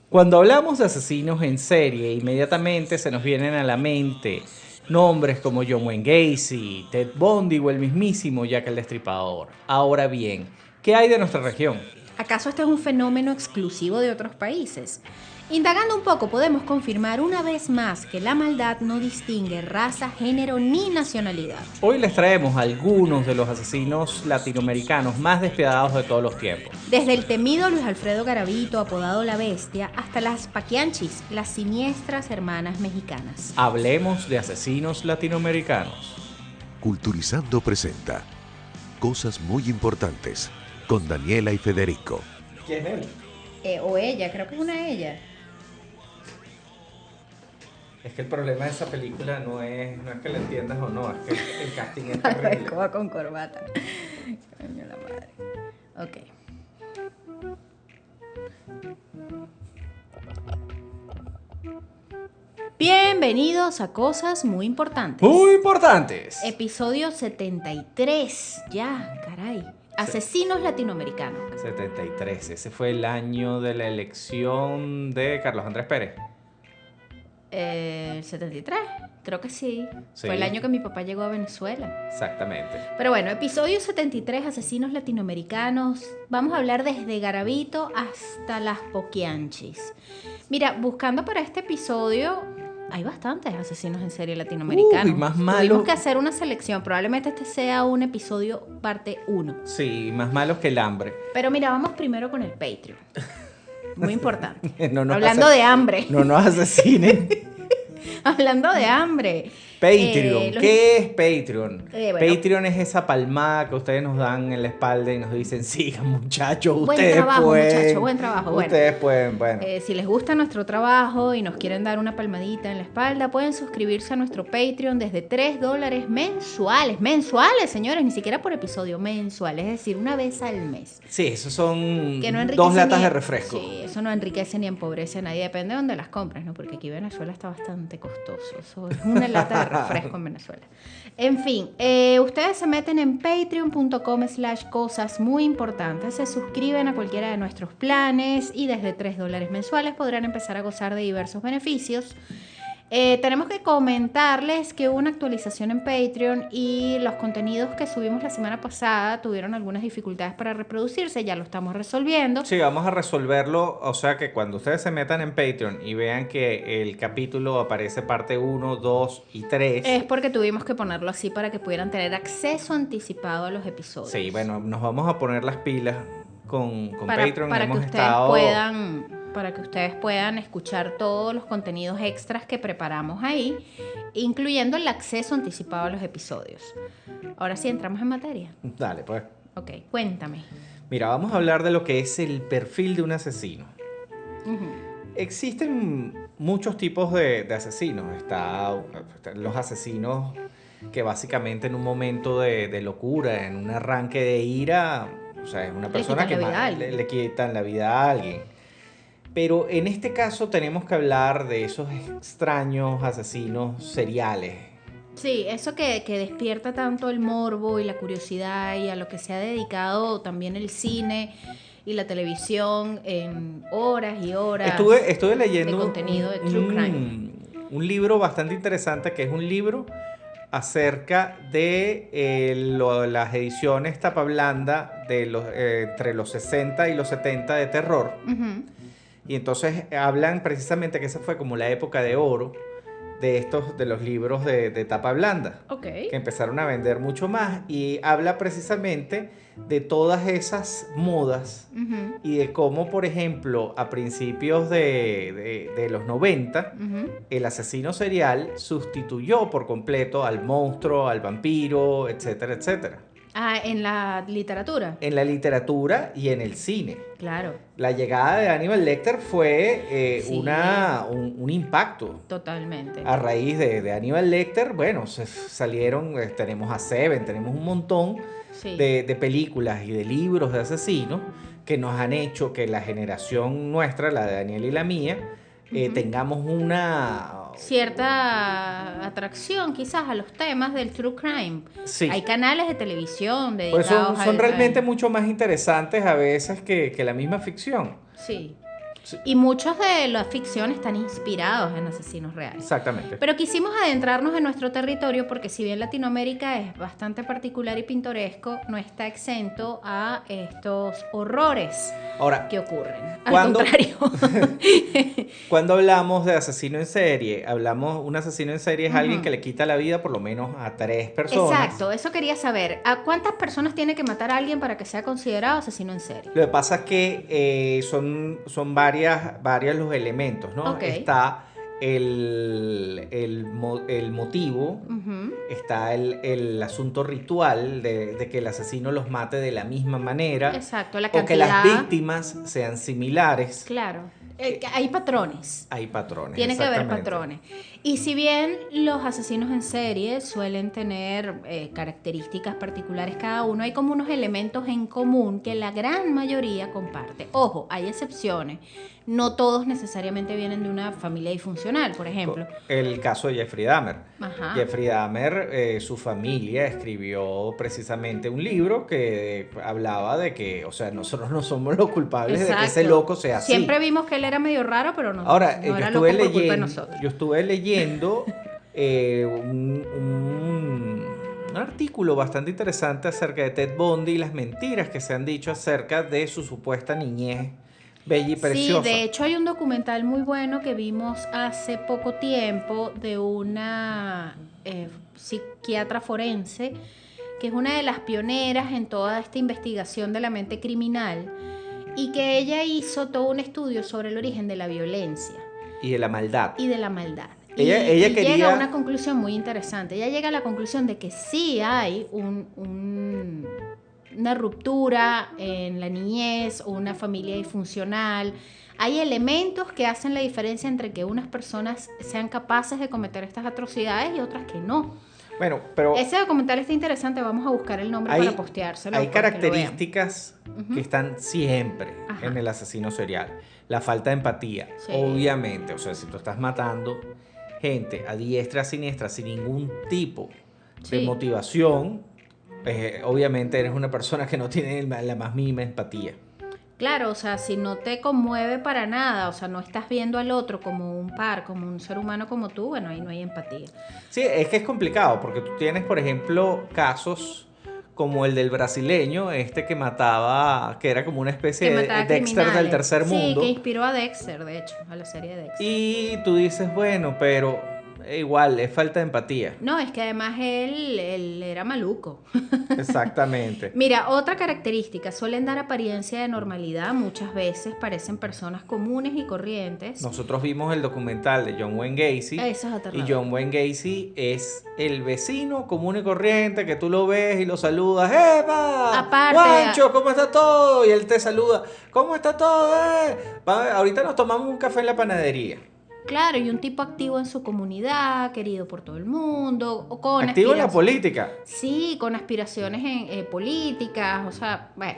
Cuando hablamos de asesinos en serie, inmediatamente se nos vienen a la mente nombres como John Wayne Gacy, Ted Bundy o el mismísimo Jack el Destripador. Ahora bien, ¿qué hay de nuestra región? ¿Acaso este es un fenómeno exclusivo de otros países? Indagando un poco, podemos confirmar una vez más que la maldad no distingue raza, género ni nacionalidad. Hoy les traemos algunos de los asesinos latinoamericanos más despiadados de todos los tiempos. Desde el temido Luis Alfredo Garavito, apodado La Bestia, hasta las Paquianchis, las siniestras hermanas mexicanas. Hablemos de asesinos latinoamericanos. Culturizando presenta Cosas muy importantes con Daniela y Federico. ¿Quién es él? O ella, creo que es una ella. Es que el problema de esa película no es que la entiendas o no, es que el casting es terrible. Escoba con corbata. Coño la madre. Ok. Bienvenidos a Cosas Muy Importantes. Muy importantes. Episodio 73. Ya, caray. Asesinos latinoamericanos. 73, ese fue el año de la elección de Carlos Andrés Pérez. 73, creo que sí. Sí. Fue el año que mi papá llegó a Venezuela. Exactamente. Pero bueno, episodio 73, asesinos latinoamericanos. Vamos a hablar desde Garavito hasta las Poquianchis. Mira, buscando para este episodio, hay bastantes asesinos en serie latinoamericanos. Uy, más malos. Tuvimos que hacer una selección. Probablemente este sea un episodio parte 1. Sí, más malos que el hambre. Pero mira, vamos primero con el Patreon. Muy importante. No nos Hablando de hambre. No nos asesinen. Hablando de hambre. Patreon, Los- ¿qué es Patreon? Bueno. Patreon es esa palmada que ustedes nos dan en la espalda y nos dicen, sigan muchachos, Buen ustedes trabajo, pueden. muchachos, buen trabajo. Bueno. Ustedes pueden, bueno. Si les gusta nuestro trabajo y nos quieren dar una palmadita en la espalda, pueden suscribirse a nuestro Patreon desde $3 mensuales. Mensuales, señores, ni siquiera por episodio, mensuales. Es decir, una vez al mes. Sí, esos son Que no 2 latas ni- de refresco. Sí, eso no enriquece ni empobrece a nadie. Depende de dónde las compres, ¿no? Porque aquí Venezuela está bastante costoso. Eso es una lata de refresco en Venezuela. En fin, ustedes se meten en patreon.com/cosas muy importantes, se suscriben a cualquiera de nuestros planes y desde $3 mensuales podrán empezar a gozar de diversos beneficios. Tenemos que comentarles que hubo una actualización en Patreon y los contenidos que subimos la semana pasada tuvieron algunas dificultades para reproducirse, ya lo estamos resolviendo. Sí, vamos a resolverlo, o sea que cuando ustedes se metan en Patreon y vean que el capítulo aparece parte 1, 2 y 3. Es porque tuvimos que ponerlo así para que pudieran tener acceso anticipado a los episodios. Sí, bueno, nos vamos a poner las pilas con Patreon. Para que Hemos ustedes estado... para que ustedes puedan escuchar todos los contenidos extras que preparamos ahí, incluyendo el acceso anticipado a los episodios. Ahora sí, entramos en materia. Dale, pues. Ok, cuéntame. Mira, vamos a hablar de lo que es el perfil de un asesino. Existen muchos tipos de asesinos. Están los asesinos que básicamente en un momento de locura, en un arranque de ira, o sea, es una persona quitan que la vida a alguien. le quitan la vida a alguien. Pero en este caso tenemos que hablar de esos extraños asesinos seriales. Sí, eso que despierta tanto el morbo y la curiosidad y a lo que se ha dedicado también el cine y la televisión en horas y horas Estuve leyendo de contenido de True Crime. un libro bastante interesante que es un libro acerca de las ediciones tapa blanda de entre los 60 y los 70 de terror. Ujú. Y entonces hablan precisamente que esa fue como la época de oro de los libros de tapa blanda, Ok. que empezaron a vender mucho más, y habla precisamente de todas esas modas Ujú, y de cómo, por ejemplo, a principios de los 90, ujú. el asesino serial sustituyó por completo al monstruo, al vampiro, etcétera, etcétera. Ah, en la literatura. En la literatura y en el cine. Claro, La llegada de Hannibal Lecter fue Sí. un impacto. totalmente. A raíz de Hannibal Lecter, bueno, salieron, tenemos a Seven, tenemos un montón Sí. de películas y de libros de asesinos que nos han hecho que la generación nuestra, la de Daniel y la mía, tengamos una... Cierta atracción quizás a los temas del true crime. Sí. Hay canales de televisión Pues dedicados son al- realmente mucho más interesantes a veces que la misma ficción. Sí. O Y muchos de la ficción están inspirados en asesinos reales. Exactamente. Pero quisimos adentrarnos en nuestro territorio porque si bien Latinoamérica es bastante particular y pintoresco, no está exento a estos horrores Ahora, que ocurren. Al ¿cuándo- contrario. cuando hablamos de asesino en serie, un asesino en serie es alguien que le quita la vida por lo menos a 3 personas. Exacto, eso quería saber. ¿A cuántas personas tiene que matar a alguien para que sea considerado asesino en serie? Lo que pasa es que son varias los elementos, ¿no? Ok. Está el motivo, Ujú. está el asunto ritual de que el asesino los mate de la misma manera. Exacto, la O que las cantidad. víctimas sean similares. Claro. Que hay patrones. Hay patrones. Tiene que haber exactamente. patrones. Y si bien los asesinos en serie suelen tener características particulares cada uno, hay como unos elementos en común que la gran mayoría comparte. Ojo, hay excepciones. No todos necesariamente vienen de una familia disfuncional, por ejemplo. El caso de Jeffrey Dahmer. Ajá. Jeffrey Dahmer, su familia escribió precisamente un libro que hablaba de que, o sea, nosotros no somos los culpables de que ese Exacto. loco sea así. Siempre vimos que él era medio raro, pero no, Ahora, no yo era loco estuve por culpa de leyendo, nosotros. yo estuve leyendo un artículo bastante interesante acerca de Ted Bundy y las mentiras que se han dicho acerca de su supuesta niñez bella y preciosa. Sí, de hecho hay un documental muy bueno que vimos hace poco tiempo de una psiquiatra forense que es una de las pioneras en toda esta investigación de la mente criminal y que ella hizo todo un estudio sobre el origen de la violencia Y de la maldad. y de la maldad. Ella y quería- llega a una conclusión muy interesante. Ella llega a la conclusión de que sí hay una ruptura en la niñez o una familia disfuncional. Hay elementos que hacen la diferencia entre que unas personas sean capaces de cometer estas atrocidades y otras que no. Bueno, pero Ese documental está interesante, vamos a buscar el nombre para posteárselo. hay para que lo vean. características que están siempre Ajá. en el asesino serial. La falta de empatía, Sí. obviamente. O sea, si tú estás matando gente a diestra, a siniestra, sin ningún tipo de Sí. motivación, obviamente eres una persona que no tiene la más mínima empatía. Claro, o sea, si no te conmueve para nada, o sea, no estás viendo al otro como un par, como un ser humano como tú, bueno, ahí no hay empatía. Sí, es que es complicado porque tú tienes, por ejemplo, casos como el del brasileño, que mataba, que era como una especie Que de mataba Dexter del criminales. tercer mundo. Sí, que inspiró a Dexter, de hecho, a la serie de Dexter. Y tú dices, bueno, pero igual, es falta de empatía. No, es que además él era maluco. Exactamente. Mira, otra característica, suelen dar apariencia de normalidad, muchas veces parecen personas comunes y corrientes. Nosotros vimos el documental de John Wayne Gacy. Eso es aterrador. Y John Wayne Gacy es el vecino común y corriente que tú lo ves y lo saludas. ¡Epa! Aparte, ¡Juancho! ¿Cómo está todo? Y él te saluda. ¿Cómo está todo? Ahorita nos tomamos un café en la panadería. Claro, y un tipo activo en su comunidad, querido por todo el mundo, o con Activo en la aspiraciones. política. Sí, con aspiraciones en políticas, o sea, bueno,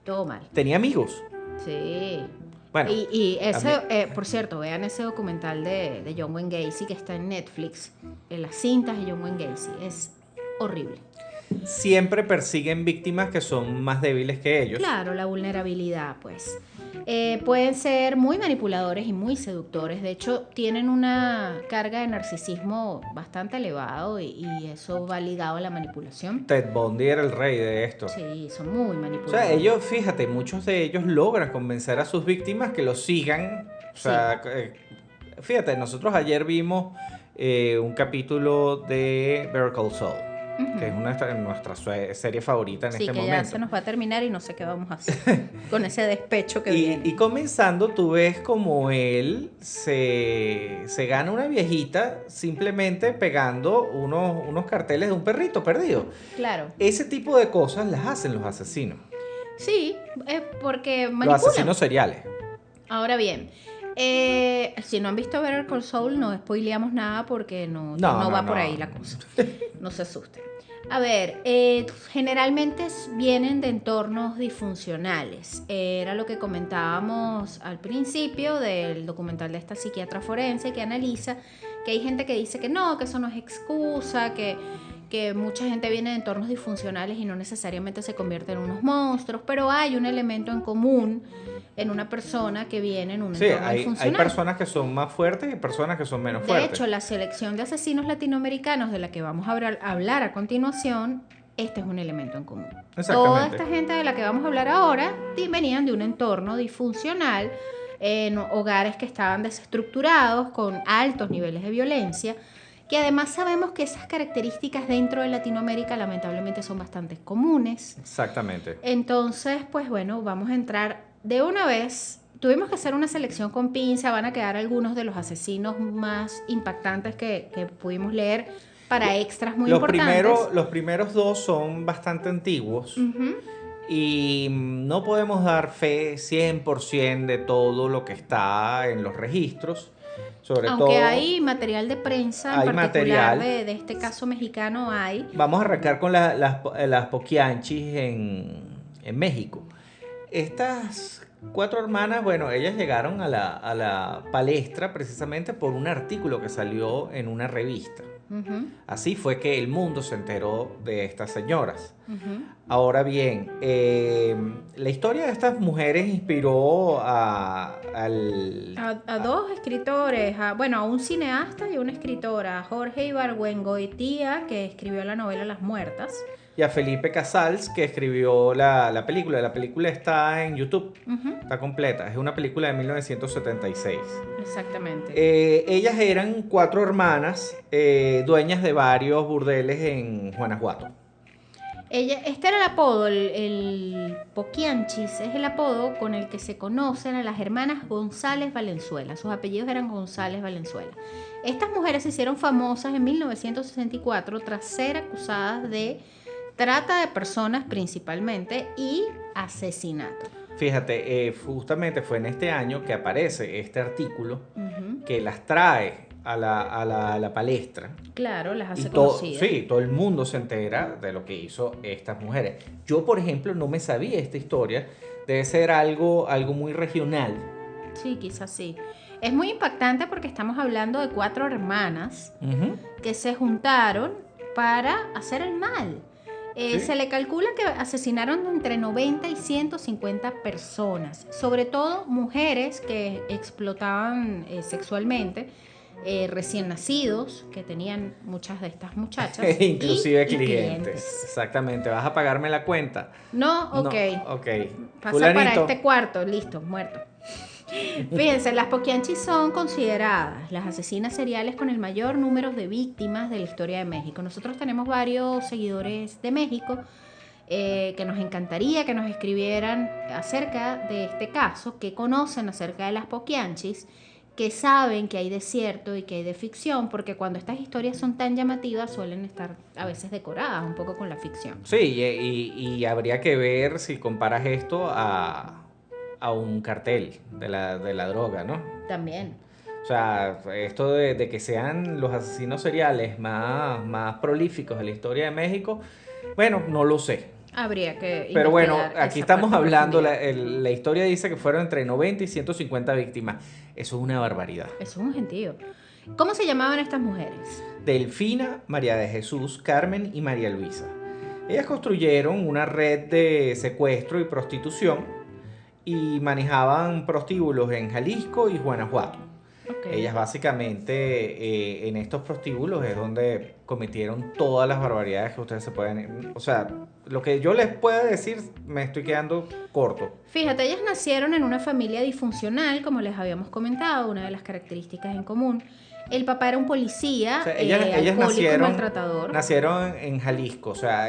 todo mal. Tenía amigos. Sí. Bueno, y ese, también. por cierto, vean ese documental de John Wayne Gacy que está en Netflix, en las cintas de John Wayne Gacy. Es horrible. Siempre persiguen víctimas que son más débiles que ellos. Claro, la vulnerabilidad, pues. Pueden ser muy manipuladores y muy seductores. De hecho, tienen una carga de narcisismo bastante elevado y eso va ligado a la manipulación. Ted Bundy era el rey de esto. Sí, son muy O manipuladores. sea, ellos, fíjate, muchos de ellos logran convencer a sus víctimas que los sigan. O sea, fíjate, nosotros ayer vimos un capítulo de Better Call Saul, que es nuestra serie favorita en Sí, este que momento. ya se nos va a terminar y no sé qué vamos a hacer con ese despecho que viene. Y comenzando, tú ves como él se gana una viejita simplemente pegando unos carteles de un perrito perdido. Claro. Ese tipo de cosas las hacen los asesinos. Sí, porque Los manipulan. asesinos seriales. Ahora bien, si no han visto Better Call Saul, no spoileamos nada porque no va por ahí la cosa. No se asusten. A ver, generalmente vienen de entornos disfuncionales. Era lo que comentábamos al principio del documental de esta psiquiatra forense que analiza que hay gente que dice que no, que eso no es excusa, que que mucha gente viene de entornos disfuncionales y no necesariamente se convierte en unos monstruos, pero hay un elemento en común en una persona que viene en un Sí, entorno hay disfuncional. personas que son más fuertes y personas que son menos De fuertes. hecho, la selección de asesinos latinoamericanos de la que vamos a hablar a continuación, este es un elemento en común. Exactamente. Toda esta gente de la que vamos a hablar ahora venían de un entorno disfuncional, en hogares que estaban desestructurados, con altos niveles de violencia, que además sabemos que esas características dentro de Latinoamérica lamentablemente son bastante comunes. Exactamente. Entonces, pues bueno, vamos a entrar de una vez. Tuvimos que hacer una selección con pinza, van a quedar algunos de los asesinos más impactantes que pudimos leer para extras muy importantes. Los primeros dos son bastante antiguos. Ujú. Y no podemos dar fe 100% de todo lo que está en los registros. Sobre Aunque todo, hay material de prensa en hay particular material. de este caso mexicano hay. Vamos a arrancar con las Poquianchis en México. Estas 4 hermanas, bueno, ellas llegaron a la palestra precisamente por un artículo que salió en una revista. Ujú, Así fue que el mundo se enteró de estas señoras. ujú. Ahora bien, la historia de estas mujeres inspiró A dos escritores, a un cineasta y una escritora, Jorge Ibargüengoitia, que escribió la novela Las Muertas. y a Felipe Casals, que escribió la película. La película está en YouTube, Ujú, está completa. Es una película de 1976. exactamente. Ellas eran 4 hermanas, dueñas de varios burdeles en Guanajuato. Este era el apodo, el Poquianchis, es el apodo con el que se conocen a las hermanas González Valenzuela. Sus apellidos eran González Valenzuela. Estas mujeres se hicieron famosas en 1964 tras ser acusadas de trata de personas principalmente y asesinato. Fíjate, justamente fue en este año que aparece este artículo Ujú. que las trae a la palestra. Claro, las hace Y todo, conocidas. sí, todo el mundo se entera de lo que hizo estas mujeres. Yo, por ejemplo, no me sabía esta historia. Debe ser algo muy regional. Sí, quizás sí. Es muy impactante porque estamos hablando de 4 hermanas Ujú. que se juntaron para hacer el mal. Sí. Se le calcula que asesinaron entre 90 y 150 personas, sobre todo mujeres que explotaban sexualmente, recién nacidos, que tenían muchas de estas muchachas. Inclusive y clientes. Exactamente. ¿Vas a pagarme la cuenta? No, ok. No, ok. Pasa Fulanito. para este cuarto, listo, muerto. Fíjense, las Poquianchis son consideradas las asesinas seriales con el mayor número de víctimas de la historia de México. Nosotros tenemos varios seguidores de México que nos encantaría que nos escribieran acerca de este caso, que conocen acerca de las Poquianchis, que saben que hay de cierto y que hay de ficción, porque cuando estas historias son tan llamativas suelen estar a veces decoradas un poco con la ficción. Sí, y habría que ver si comparas esto a un cartel de la droga, ¿no? También. O sea, esto de que sean los asesinos seriales más prolíficos de la historia de México, bueno, no lo sé. Habría que Pero bueno, investigar aquí esa estamos parte en hablando, profundidad. la historia dice que fueron entre 90 y 150 víctimas. Eso es una barbaridad. Eso es un gentío. ¿Cómo se llamaban estas mujeres? Delfina, María de Jesús, Carmen y María Luisa. Ellas construyeron una red de secuestro y prostitución y manejaban prostíbulos en Jalisco y Guanajuato. Ok. Ellas básicamente en estos prostíbulos es donde cometieron todas las barbaridades que ustedes se pueden... O sea, lo que yo les pueda decir me estoy quedando corto. Fíjate, ellas nacieron en una familia disfuncional, como les habíamos comentado, una de las características en común. El papá era un policía, O sea, ellas alcohólico y maltratador. nacieron en Jalisco. O sea,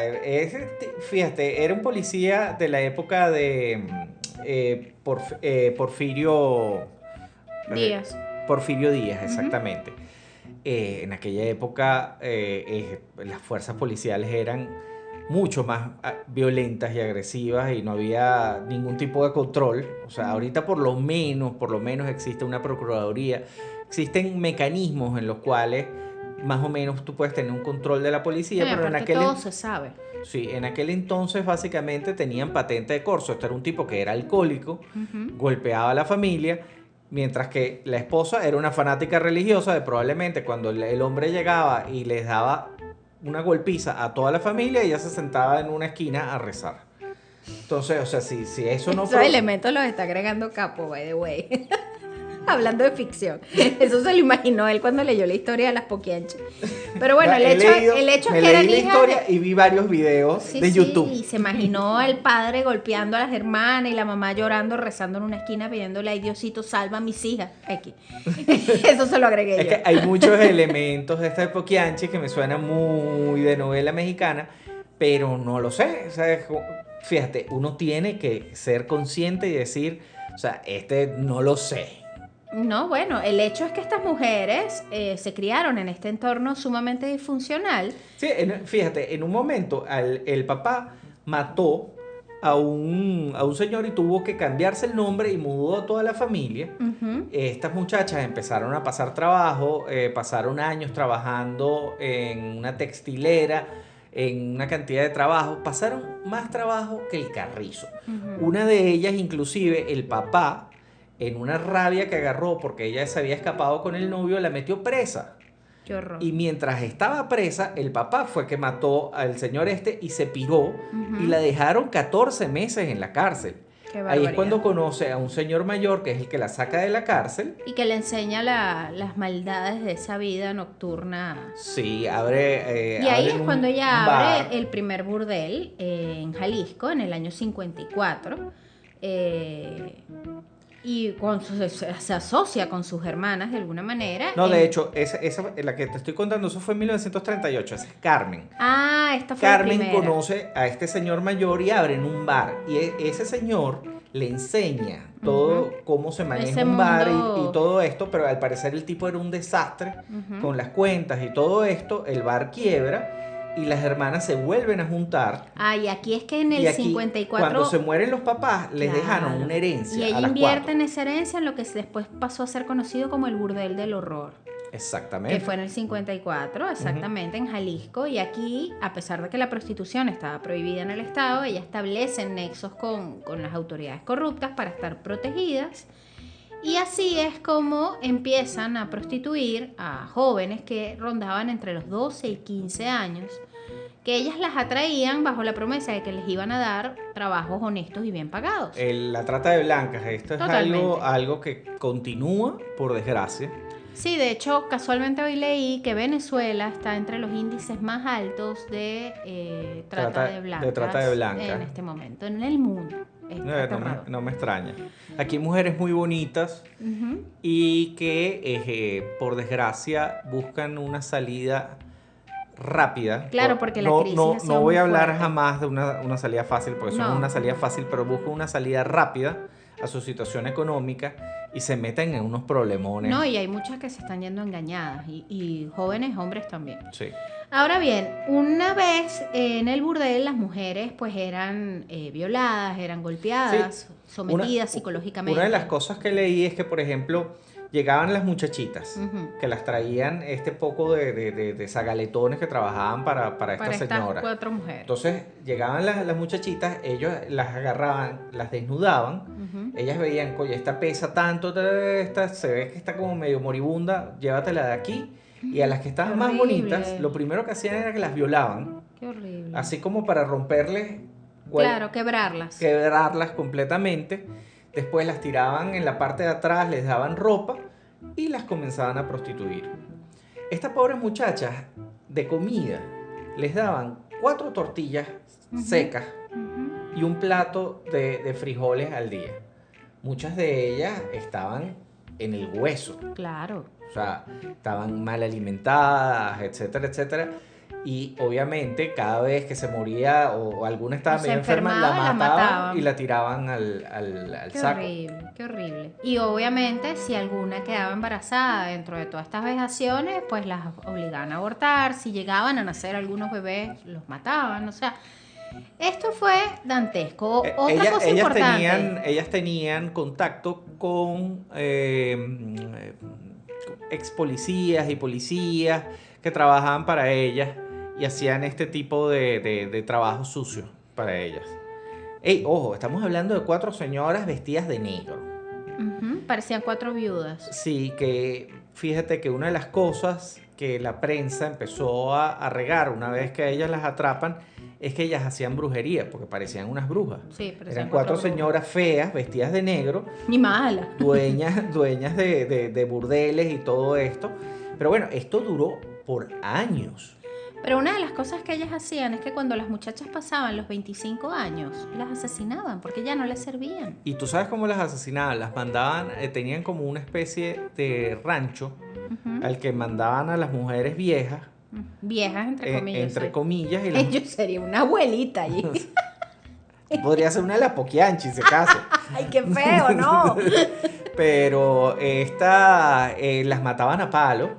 fíjate, era un policía de la época de Porfirio... Díaz. Porfirio Díaz, exactamente. En aquella época las fuerzas policiales eran mucho más violentas y agresivas y no había ningún tipo de control. O sea, ahorita por lo menos existe una procuraduría, existen mecanismos en los cuales más o menos tú puedes tener un control de la policía, pero Aparte todo se sabe. sí, en aquel entonces básicamente tenían patente de corso. Este era un tipo que era alcohólico, golpeaba a la familia. Mientras que la esposa era una fanática religiosa de probablemente cuando el hombre llegaba y les daba una golpiza a toda la familia y ella se sentaba en una esquina a rezar. Entonces, o sea, si eso no Esos elementos los está agregando Capo, by the way. Hablando de ficción. Eso se lo imaginó él cuando leyó la historia de las Poquianchi. Pero bueno, el hecho es que eran leí la hijas historia y vi varios videos Sí, de sí, YouTube. y se imaginó al padre golpeando a las hermanas y la mamá llorando, rezando en una esquina, pidiéndole, ay Diosito, salva a mis hijas. Aquí. Eso se lo agregué Es yo. que hay muchos elementos de esta de Poquianchi que me suenan muy de novela mexicana, pero no lo sé. O sea, fíjate, uno tiene que ser consciente y decir, o sea, no lo sé. No, bueno, el hecho es que estas mujeres se criaron en este entorno sumamente disfuncional. Sí, fíjate, en un momento el papá mató a un señor y tuvo que cambiarse el nombre y mudó a toda la familia. Ujú. Estas muchachas empezaron a pasar trabajo, pasaron años trabajando en una textilera, en una cantidad de trabajo, pasaron más trabajo que el carrizo. Una de ellas, inclusive, el papá, en una rabia que agarró porque ella se había escapado con el novio, la metió presa. Qué horror. Y mientras estaba presa, el papá fue que mató al señor y se piró y la dejaron 14 meses en la cárcel. Qué Ahí es barbaridad. cuando conoce a un señor mayor que es el que la saca de la cárcel. Y que le enseña las maldades de esa vida nocturna. Sí, Y ahí es abren cuando un ella bar. abre el primer burdel en Jalisco en el año 54. Y se asocia con sus hermanas de alguna manera. No, de hecho, esa, la que te estoy contando, eso fue en 1938, esa es Carmen. Ah, esta fue la Carmen primera. conoce a este señor mayor y abren un bar. Y ese señor le enseña todo cómo se maneja Ese un bar mundo. y todo esto, pero al parecer el tipo era un desastre con las cuentas y todo esto. El bar quiebra y las hermanas se vuelven a juntar. Ah, y aquí es que en Y el aquí, 54... cuando se mueren los papás, les Claro. dejaron una herencia Y a ella las invierte cuatro. en esa herencia en lo que después pasó a ser conocido como el Burdel del Horror. Exactamente. Que fue en el 54, exactamente, en Jalisco. Y aquí, a pesar de que la prostitución estaba prohibida en el Estado, ella establece nexos con las autoridades corruptas para estar protegidas. Y así es como empiezan a prostituir a jóvenes que rondaban entre los 12 y 15 años, que ellas las atraían bajo la promesa de que les iban a dar trabajos honestos y bien pagados. La trata de blancas, esto es Totalmente. algo que continúa, por desgracia. Sí, de hecho, casualmente hoy leí que Venezuela está entre los índices más altos de trata de blancas en este momento, en el mundo. Es aterrador. No me extraña. Aquí hay mujeres muy bonitas Ujú. y que, por desgracia, buscan una salida rápida. Claro, porque la crisis ha sido no voy muy a hablar fuerte. jamás de una salida fácil, porque eso no es una salida fácil, pero buscan una salida rápida a su situación económica y se meten en unos problemones. No, y hay muchas que se están yendo engañadas, y jóvenes hombres también. Sí. Ahora bien, una vez en el burdel las mujeres pues eran violadas, eran golpeadas, sometidas psicológicamente. Una de las cosas que leí es que, por ejemplo, llegaban las muchachitas, que las traían poco de zagaletones que trabajaban para esta señora. Estas 4 mujeres. Entonces llegaban las muchachitas, ellos las agarraban, las desnudaban, ellas veían, oye, esta pesa tanto, esta se ve que está como medio moribunda, llévatela de aquí. Y a las que estaban más bonitas, lo primero que hacían era que las violaban, Qué horrible. así como para romperles, Claro, quebrarlas. quebrarlas completamente. Después las tiraban en la parte de atrás, les daban ropa y las comenzaban a prostituir. Estas pobres muchachas de comida les daban 4 tortillas secas y un plato de frijoles al día. Muchas de ellas estaban en el hueso. Claro. O sea, estaban mal alimentadas, etcétera, etcétera. Y obviamente cada vez que se moría o alguna estaba O se medio enferma, enfermaba, la la mataban y la tiraban al Qué saco. horrible, qué horrible. Y obviamente si alguna quedaba embarazada dentro de todas estas vejaciones, pues las obligaban a abortar. Si llegaban a nacer algunos bebés, los mataban. O sea, esto fue dantesco. Otra cosa importante. Ellas tenían contacto con ex policías y policías que trabajaban para ellas y hacían este tipo de trabajo sucio para ellas. Ey, ojo, estamos hablando de 4 señoras vestidas de negro. Parecían 4 viudas. Sí, que fíjate que una de las cosas que la prensa empezó a regar una vez que a ellas las atrapan es que ellas hacían brujería, porque parecían unas brujas. Sí, pero Eran 4 señoras feas, vestidas de negro, Ni mala. dueñas de burdeles y todo esto. Pero bueno, esto duró por años. Pero una de las cosas que ellas hacían es que cuando las muchachas pasaban los 25 años, las asesinaban porque ya no les servían. Y tú sabes cómo las asesinaban, las mandaban, tenían como una especie de rancho al que mandaban a las mujeres viejas, Viejas, entre comillas. entre sí. comillas, y las, Yo sería una abuelita allí. podría ser una lapoquianchi, si acaso. Ay, qué feo, ¿no? Pero las mataban a palo.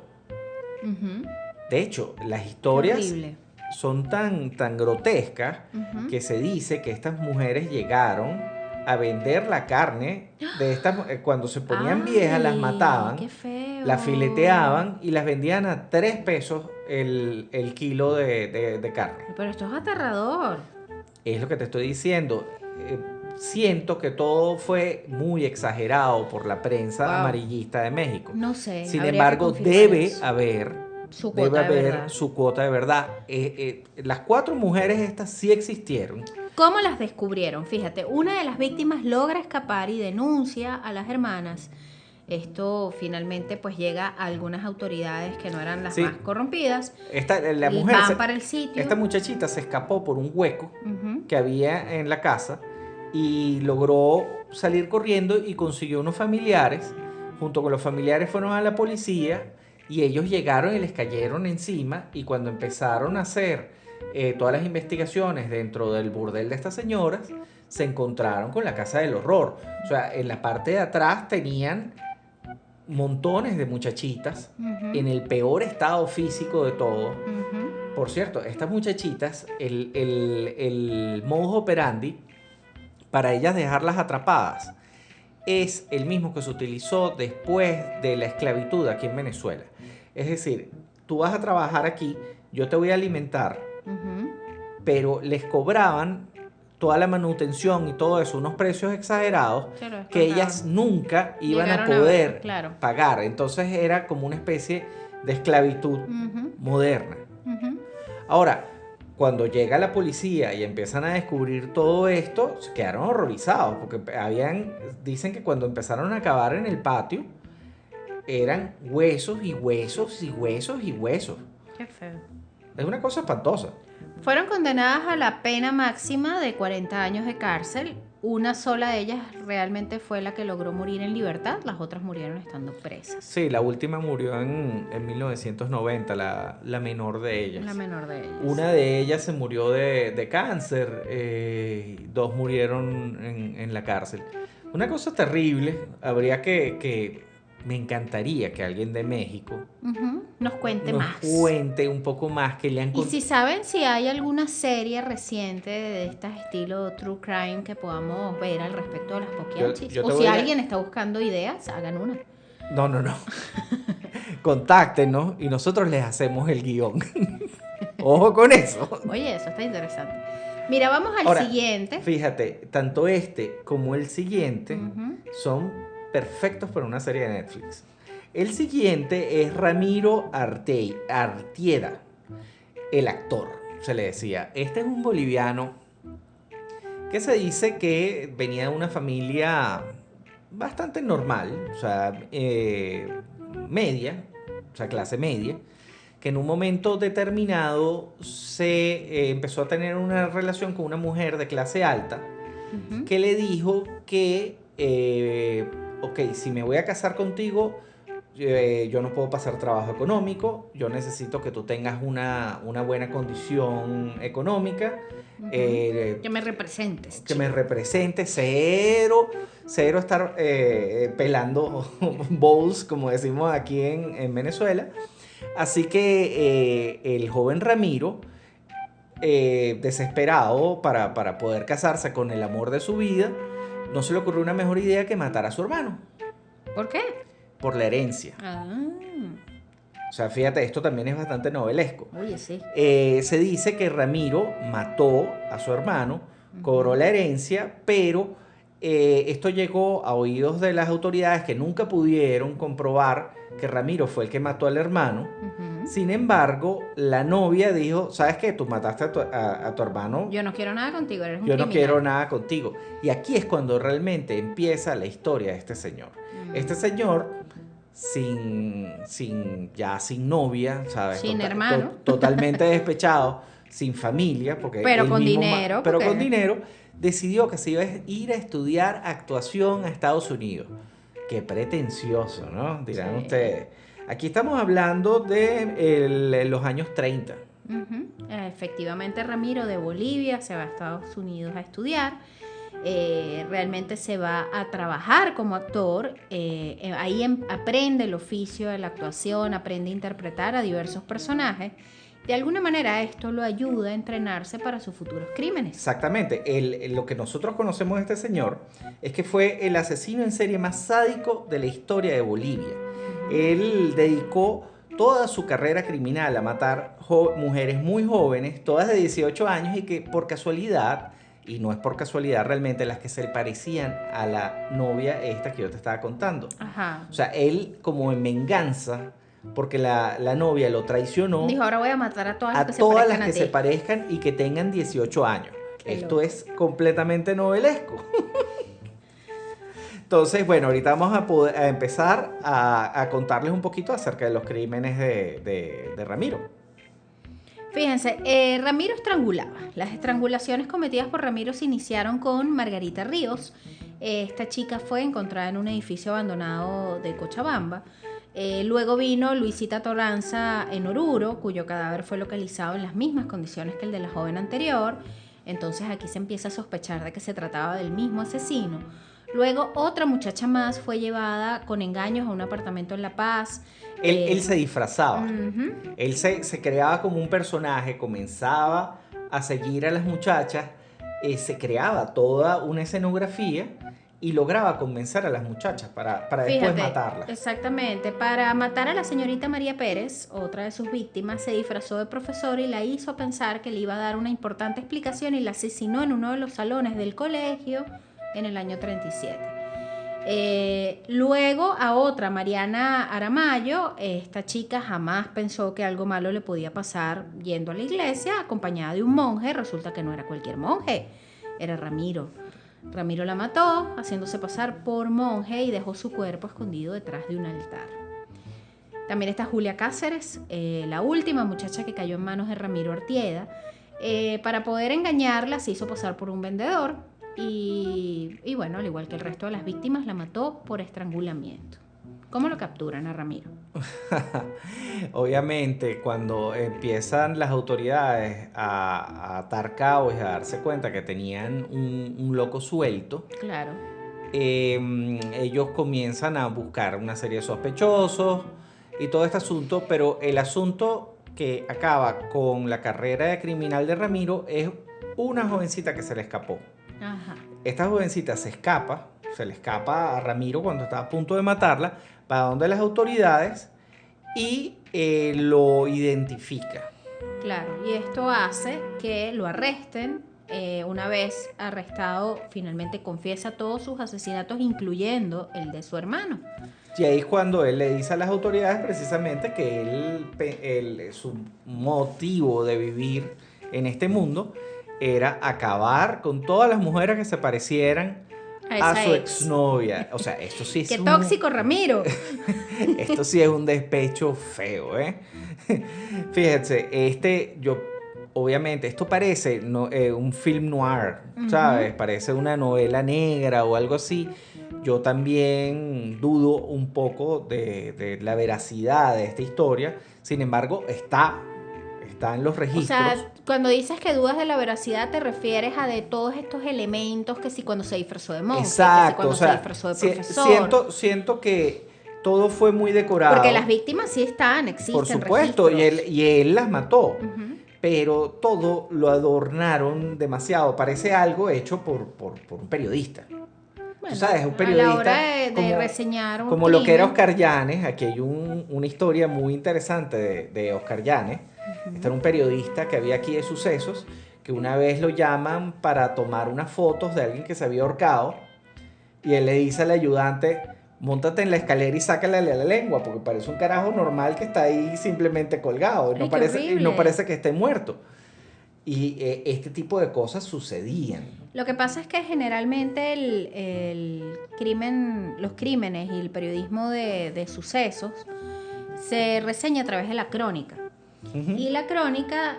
Ujú. De hecho, las Qué historias horrible. son tan grotescas Ujú. que se dice que estas mujeres llegaron a vender la carne de estas cuando se ponían viejas, las Ay, mataban, qué feo. las fileteaban y las vendían a 3 pesos el kilo de carne. Pero esto es aterrador. Es lo que te estoy diciendo. Siento que todo fue muy exagerado por la prensa Wow. amarillista de México. No sé. Sin habría que embargo, confirmar debe eso. haber Su cuota de verdad. su cuota de verdad. Las 4 mujeres estas sí existieron. ¿Cómo las descubrieron? Fíjate, una de las víctimas logra escapar y denuncia a las hermanas. Esto finalmente pues llega a algunas autoridades que no eran las Sí. más corrompidas. La Y mujer, van para el sitio. esta muchachita se escapó por un hueco Ujú. que había en la casa y logró salir corriendo y consiguió unos familiares. Junto con los familiares fueron a la policía y ellos llegaron y les cayeron encima, y cuando empezaron a hacer todas las investigaciones dentro del burdel de estas señoras, se encontraron con la casa del horror. O sea, en la parte de atrás tenían montones de muchachitas Ujú. en el peor estado físico de todos. Ujú. Por cierto, estas muchachitas, el modus operandi para ellas dejarlas atrapadas es el mismo que se utilizó después de la esclavitud aquí en Venezuela. Es decir, tú vas a trabajar aquí, yo te voy a alimentar, Ujú. pero les cobraban toda la manutención y todo eso, unos precios exagerados Se lo que ellas descontaban. nunca iban a Llegaron a poder ver, claro. pagar. Entonces era como una especie de esclavitud Ujú. moderna. Ujú. Ahora, cuando llega la policía y empiezan a descubrir todo esto, se quedaron horrorizados, porque dicen que cuando empezaron a cavar en el patio, eran huesos y huesos y huesos y huesos. Qué feo. Es una cosa espantosa. Fueron condenadas a la pena máxima de 40 años de cárcel. Una sola de ellas realmente fue la que logró morir en libertad. Las otras murieron estando presas. Sí, la última murió en 1990, la menor de ellas. La menor de ellas. Una de ellas se murió de cáncer, 2 murieron en la cárcel. Una cosa terrible, me encantaría que alguien de México Ujú. Nos cuente nos más. cuente un poco más, que le han Y si saben si hay alguna serie reciente de este estilo True Crime que podamos ver al respecto de las poquianchis. yo te O si voy a- alguien está buscando ideas, hagan una. No. Contáctenos y nosotros les hacemos el guión. Ojo con eso. Oye, eso está interesante. Mira, vamos al Ahora, siguiente. Fíjate, tanto este como el siguiente Ujú. son perfectos para una serie de Netflix. El siguiente es Ramiro Artieda, el actor, se le decía. Este es un boliviano que se dice que venía de una familia bastante normal, o sea, media, o sea, clase media, que en un momento determinado se empezó a tener una relación con una mujer de clase alta Ujú. que le dijo que, ok, si me voy a casar contigo, yo no puedo pasar trabajo económico, yo necesito que tú tengas una buena condición económica, Ujú. eh, Que me representes. que me represente, cero estar pelando bowls, como decimos aquí en Venezuela. Así que el joven Ramiro, desesperado para poder casarse con el amor de su vida, no se le ocurrió una mejor idea que matar a su hermano ¿Por qué? por la herencia. Ah, O sea, fíjate, esto también es bastante novelesco. oye, sí. Se dice que Ramiro mató a su hermano, cobró la herencia, pero esto llegó a oídos de las autoridades que nunca pudieron comprobar que Ramiro fue el que mató al hermano. Ujú. Sin embargo, la novia dijo, ¿sabes qué? Tú mataste a tu hermano. Yo no quiero nada contigo, eres un Yo no criminal. quiero nada contigo. Y aquí es cuando realmente empieza la historia de este señor. Este señor, sin novia, ¿sabes? Sin hermano. Totalmente despechado, sin familia, porque Pero él con mismo dinero, pero porque- con dinero, decidió que se iba a ir a estudiar actuación a Estados Unidos. Qué pretencioso, ¿no? Dirán Sí. ustedes. Aquí estamos hablando de los años 30. Ujú. Efectivamente, Ramiro de Bolivia se va a Estados Unidos a estudiar. Realmente se va a trabajar como actor. Ahí aprende el oficio de la actuación, aprende a interpretar a diversos personajes. De alguna manera esto lo ayuda a entrenarse para sus futuros crímenes. Exactamente. Lo que nosotros conocemos de este señor es que fue el asesino en serie más sádico de la historia de Bolivia. Él dedicó toda su carrera criminal a matar mujeres muy jóvenes, todas de 18 años, y que por casualidad, y no es por casualidad realmente, las que se parecían a la novia esta que yo te estaba contando. Ajá. O sea, él como en venganza, porque la novia lo traicionó, Dijo, ahora voy a matar a todas las a que se todas parezcan las a que ti. se parezcan y que tengan 18 años. Qué Esto loco. es completamente novelesco. Entonces, bueno, ahorita vamos a empezar a contarles un poquito acerca de los crímenes de Ramiro. Fíjense, Ramiro estrangulaba. Las estrangulaciones cometidas por Ramiro se iniciaron con Margarita Ríos. Esta chica fue encontrada en un edificio abandonado de Cochabamba. Luego vino Luisita Toranza en Oruro, cuyo cadáver fue localizado en las mismas condiciones que el de la joven anterior. Entonces aquí se empieza a sospechar de que se trataba del mismo asesino. Luego otra muchacha más fue llevada con engaños a un apartamento en La Paz. Él se disfrazaba. Ujú. Él se creaba como un personaje, comenzaba a seguir a las muchachas, se creaba toda una escenografía y lograba convencer a las muchachas para después Fíjate, matarlas. exactamente. Para matar a la señorita María Pérez, otra de sus víctimas, se disfrazó de profesor y la hizo pensar que le iba a dar una importante explicación y la asesinó en uno de los salones del colegio en el año 37. Luego a otra, Mariana Aramayo, esta chica jamás pensó que algo malo le podía pasar yendo a la iglesia acompañada de un monje. Resulta que no era cualquier monje, era Ramiro. Ramiro la mató haciéndose pasar por monje y dejó su cuerpo escondido detrás de un altar. También está Julia Cáceres, la última muchacha que cayó en manos de Ramiro Artieda. Para poder engañarla se hizo pasar por un vendedor y bueno, al igual que el resto de las víctimas, la mató por estrangulamiento. ¿Cómo lo capturan a Ramiro? Obviamente, cuando empiezan las autoridades a atar cabos y a darse cuenta que tenían un loco suelto, Claro. ellos comienzan a buscar una serie de sospechosos y todo este asunto, pero el asunto que acaba con la carrera de criminal de Ramiro es una jovencita que se le escapó. Ajá. Esta jovencita se le escapa a Ramiro cuando está a punto de matarla, va donde las autoridades y lo identifica. Claro, y esto hace que lo arresten. Una vez arrestado, finalmente confiesa todos sus asesinatos, incluyendo el de su hermano. Y ahí es cuando él le dice a las autoridades precisamente que su motivo de vivir en este mundo era acabar con todas las mujeres que se parecieran A a esa su ex. exnovia. O sea, esto sí es ¡Qué tóxico, Ramiro! esto sí es un despecho feo, ¿eh? Fíjense, obviamente, esto parece un film noir, ¿sabes? Parece una novela negra o algo así. Yo también dudo un poco de la veracidad de esta historia. Sin embargo, está en los O registros. sea, cuando dices que dudas de la veracidad, te refieres a de todos estos elementos que si cuando se disfrazó de monje, que si Exacto, cuando o sea, se disfrazó de profesor. siento que todo fue muy decorado. Porque las víctimas sí están, existen Por supuesto, registros. y él las mató. Ujú. Pero todo lo adornaron demasiado. Parece algo hecho por un periodista. Bueno, Tú sabes, un a periodista la hora de reseñar un como lo que era crimen. Oscar Llanes. Aquí hay una historia muy interesante de Oscar Llanes. Este era un periodista que había aquí de sucesos, que una vez lo llaman para tomar unas fotos de alguien que se había ahorcado. Y él le dice al ayudante, móntate en la escalera y sácale la lengua, porque parece un carajo normal que está ahí simplemente colgado. Ay, qué Y no horrible. parece que esté muerto. Y este tipo de cosas sucedían. Lo que pasa es que generalmente el crimen, los crímenes y el periodismo de sucesos se reseña a través de la crónica. Y la crónica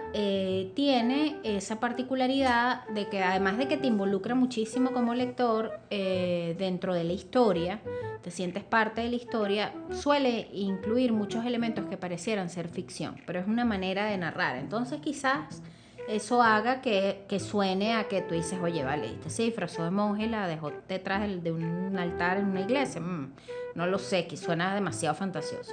tiene esa particularidad de que además de que te involucra muchísimo como lector dentro de la historia, te sientes parte de la historia, suele incluir muchos elementos que parecieran ser ficción, pero es una manera de narrar. Entonces quizás eso haga que suene a que tú dices, oye, vale, este se disfrazó de monje y la dejó detrás de un altar en una iglesia. No lo sé, que suena demasiado fantasioso.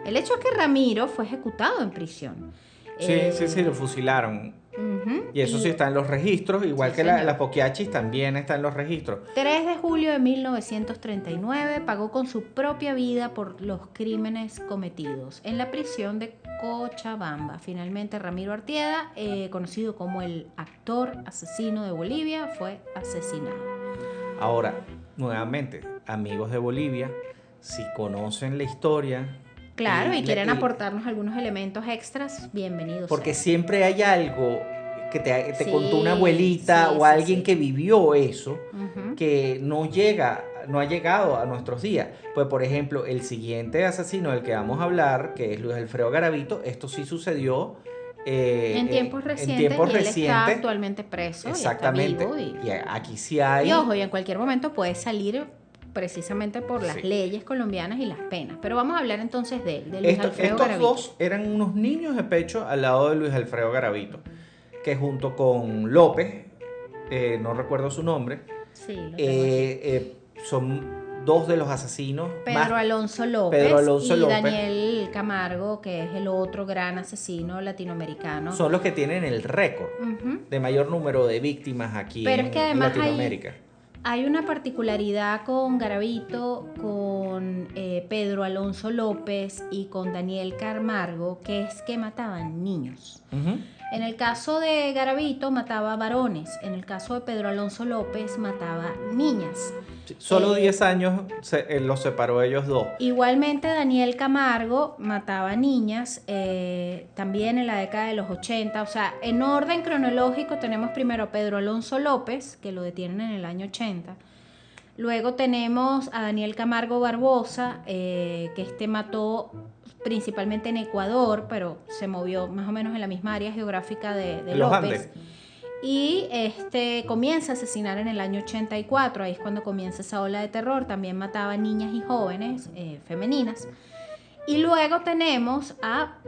El hecho es que Ramiro fue ejecutado en prisión. Sí, lo fusilaron. Y eso sí está en los registros, igual Sí, que señor. la Poquiachis también está en los registros. 3 de julio de 1939 pagó con su propia vida por los crímenes cometidos en la prisión de Cochabamba. Finalmente Ramiro Artieda, conocido como el actor asesino de Bolivia, fue asesinado. Ahora, nuevamente, amigos de Bolivia, si conocen la historia... Claro, y quieren aportarnos algunos elementos extras, bienvenidos. Porque sea. siempre hay algo que te Sí, contó una abuelita sí, o sí, alguien sí. que vivió eso, Ujú. que no ha llegado a nuestros días. Pues, por ejemplo, el siguiente asesino del que vamos a hablar, que es Luis Alfredo Garavito, esto sí sucedió En tiempos recientes, tiempos y él está recientes. actualmente preso Exactamente. y está vivo. Y aquí sí hay... Y ojo, y en cualquier momento puede salir precisamente por las Sí. leyes colombianas y las penas. Pero vamos a hablar entonces de él, de Luis Alfredo Estos Garavito. dos eran unos niños de pecho al lado de Luis Alfredo Garavito, que junto con López, no recuerdo su nombre, Sí, lo tengo aquí. son dos de los asesinos Pedro Alonso López Pedro Alonso y López Daniel Camargo, que es el otro gran asesino latinoamericano. son los que tienen el récord Ujú. de mayor número de víctimas aquí Pero es que en además Latinoamérica. hay una particularidad con Garavito, con Pedro Alonso López y con Daniel Camargo, que es que mataban niños. Ujú. En el caso de Garavito mataba varones, en el caso de Pedro Alonso López mataba niñas. Sí, solo 10 años los separó ellos dos. Igualmente Daniel Camargo mataba niñas también en la década de los 80. O sea, en orden cronológico tenemos primero a Pedro Alonso López, que lo detienen en el año 80. Luego tenemos a Daniel Camargo Barbosa, que mató principalmente en Ecuador, pero se movió más o menos en la misma área geográfica de Los López. Andes. Y comienza a asesinar en el año 84, ahí es cuando comienza esa ola de terror, también mataba niñas y jóvenes femeninas. Y luego tenemos a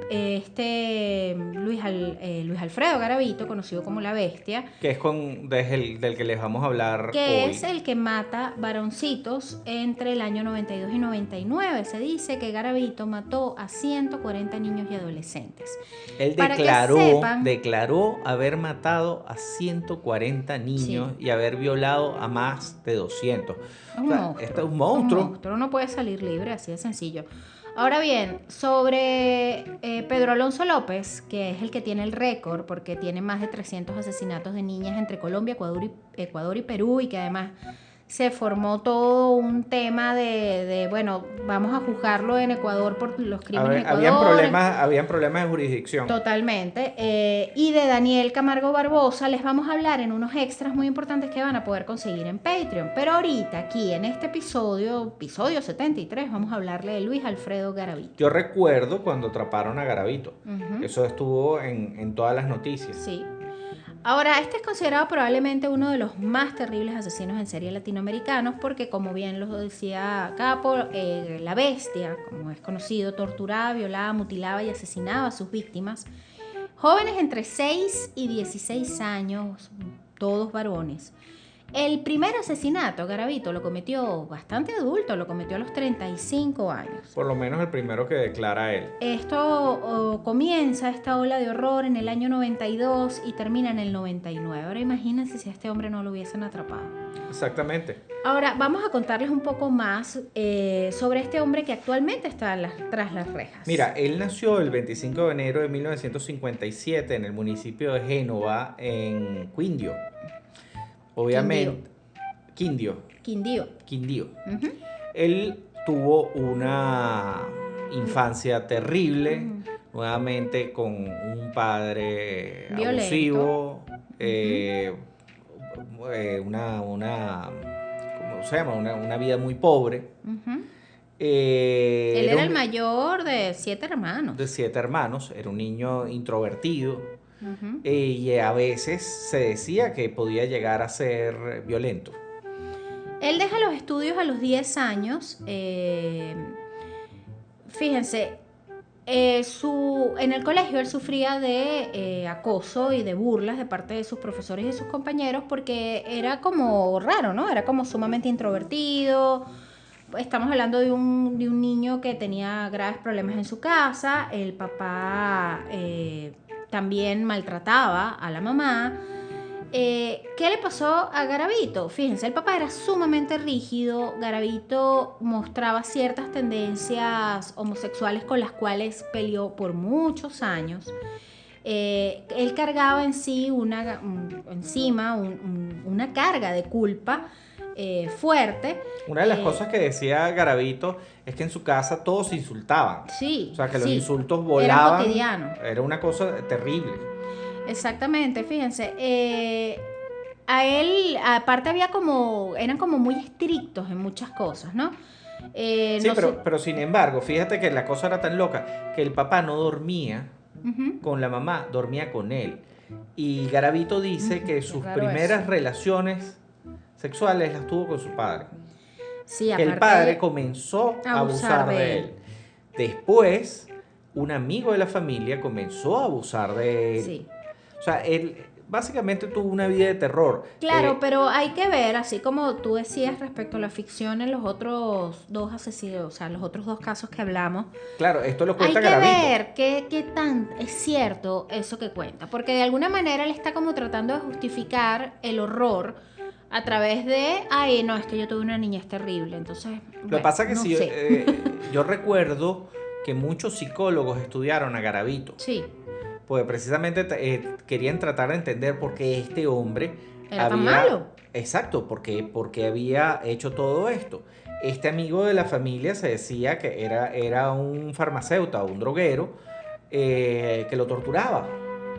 Luis Alfredo Garavito, conocido como La Bestia, Que es del que les vamos a hablar que hoy. es el que mata varoncitos entre el año 92 y 99. Se dice que Garavito mató a 140 niños y adolescentes. Él Para que declaró haber matado a 140 niños y haber violado a más de 200. Un monstruo. Este es un monstruo. Un monstruo, no puede salir libre, así de sencillo. Ahora bien, sobre Pedro Alonso López, que es el que tiene el récord, porque tiene más de 300 asesinatos de niñas entre Colombia, Ecuador y Perú, y que además se formó todo un tema bueno, vamos a juzgarlo en Ecuador por los crímenes en Ecuador. Habían problemas de jurisdicción. Totalmente. Y de Daniel Camargo Barbosa les vamos a hablar en unos extras muy importantes que van a poder conseguir en Patreon. Pero ahorita, aquí en este episodio 73, vamos a hablarle de Luis Alfredo Garavito. Yo recuerdo cuando atraparon a Garavito. Ujú. Eso estuvo en todas las noticias. Sí. Ahora, este es considerado probablemente uno de los más terribles asesinos en serie latinoamericanos porque, como bien lo decía Capo, La Bestia, como es conocido, torturaba, violaba, mutilaba y asesinaba a sus víctimas. Jóvenes entre 6 y 16 años, todos varones. El primer asesinato, Garavito, lo cometió bastante adulto, lo cometió a los 35 años. Por lo menos el primero que declara él. Esto comienza, esta ola de horror, en el año 92 y termina en el 99. Ahora imagínense si a este hombre no lo hubiesen atrapado. Exactamente. Ahora vamos a contarles un poco más sobre este hombre que actualmente está tras las rejas. Mira, él nació el 25 de enero de 1957 en el municipio de Génova, en Quindio. Obviamente, Quindio. Quindío. Quindío. Ujú. Él tuvo una infancia terrible, nuevamente con un padre Violento. abusivo, ¿cómo se llama? Una vida muy pobre. Ujú. Él era el un- mayor de 7 hermanos. de 7 hermanos, era un niño introvertido Ujú. y a veces se decía que podía llegar a ser violento. Él deja los estudios a los 10 años. Fíjense, en el colegio él sufría de acoso y de burlas de parte de sus profesores y sus compañeros porque era como raro, ¿no? Era como sumamente introvertido. Estamos hablando de un niño que tenía graves problemas en su casa. El papá también maltrataba a la mamá. ¿Qué le pasó a Garavito? Fíjense, el papá era sumamente rígido. Garavito mostraba ciertas tendencias homosexuales con las cuales peleó por muchos años. Él cargaba en sí una carga de culpa fuerte. Una de las cosas que decía Garavito es que en su casa todos se insultaban. Sí, O sea, que los sí, insultos era volaban. cotidiano. Era una cosa terrible. Exactamente, fíjense. A él, aparte eran como muy estrictos en muchas cosas, ¿no? Sí, No sé. pero sin embargo, fíjate que la cosa era tan loca que el papá no dormía Ujú. con la mamá, dormía con él. Y Garavito dice que Qué sus raro primeras eso. relaciones sexuales las tuvo con su padre. Sí, Que el aparte padre comenzó a abusar de de él. Después, un amigo de la familia comenzó a abusar de él. Sí. O sea, él básicamente tuvo una vida de terror. Claro, pero hay que ver, así como tú decías respecto a la ficción en los otros dos asesinos, o sea, los otros dos casos que hablamos, Claro, esto lo hay cuenta que Garavito. ver qué tan es cierto eso que cuenta, porque de alguna manera él está como tratando de justificar el horror a través de, ay, no, es que yo tuve una niñez terrible, entonces, Lo que bueno, pasa es que no si, sé. yo recuerdo que muchos psicólogos estudiaron a Garavito, Sí, porque precisamente querían tratar de entender por qué este hombre era tan malo. Exacto, porque había hecho todo esto. Este amigo de la familia se decía que era un farmacéutico, un droguero, que lo torturaba.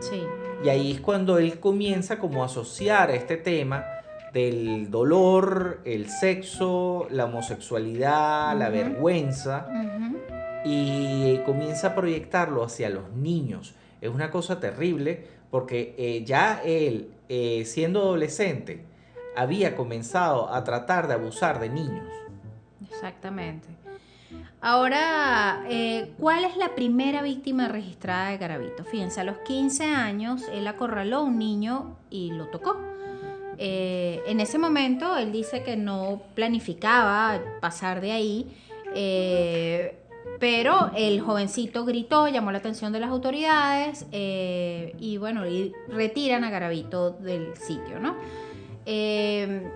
Sí. Y ahí es cuando él comienza como a asociar este tema del dolor, el sexo, la homosexualidad, la Ujú. vergüenza, Ujú. y comienza a proyectarlo hacia los niños. Es una cosa terrible porque ya él, siendo adolescente, había comenzado a tratar de abusar de niños. Exactamente. Ahora, ¿cuál es la primera víctima registrada de Garavito? Fíjense, a los 15 años él acorraló a un niño y lo tocó. En ese momento él dice que no planificaba pasar de ahí, pero el jovencito gritó, llamó la atención de las autoridades y bueno, y retiran a Garavito del sitio, ¿no? Eh,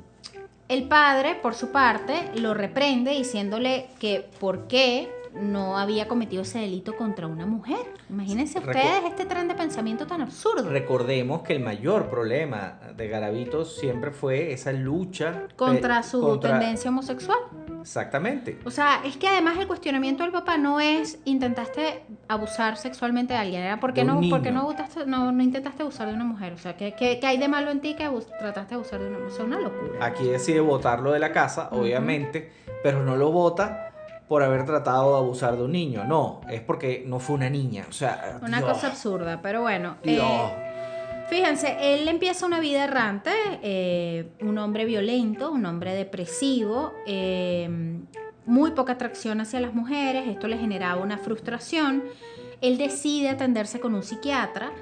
el padre, por su parte, lo reprende diciéndole que por qué no había cometido ese delito contra una mujer. Imagínense ustedes este tren de pensamiento tan absurdo. Recordemos que el mayor problema de Garavito siempre fue esa lucha Contra su tendencia homosexual. Exactamente. O sea, es que además el cuestionamiento del papá no es intentaste abusar sexualmente de alguien, era ¿por qué no intentaste abusar de una mujer? O sea, ¿qué hay de malo en ti que trataste de abusar de una mujer? O sea, una locura. Aquí decide botarlo de la casa, obviamente, pero no lo bota por haber tratado de abusar de un niño. No, es porque no fue una niña. O sea, Una Dios, cosa absurda, pero bueno. Dios. Fíjense, él empieza una vida errante, un hombre violento, un hombre depresivo, muy poca atracción hacia las mujeres, esto le generaba una frustración. Él decide atenderse con un psiquiatra,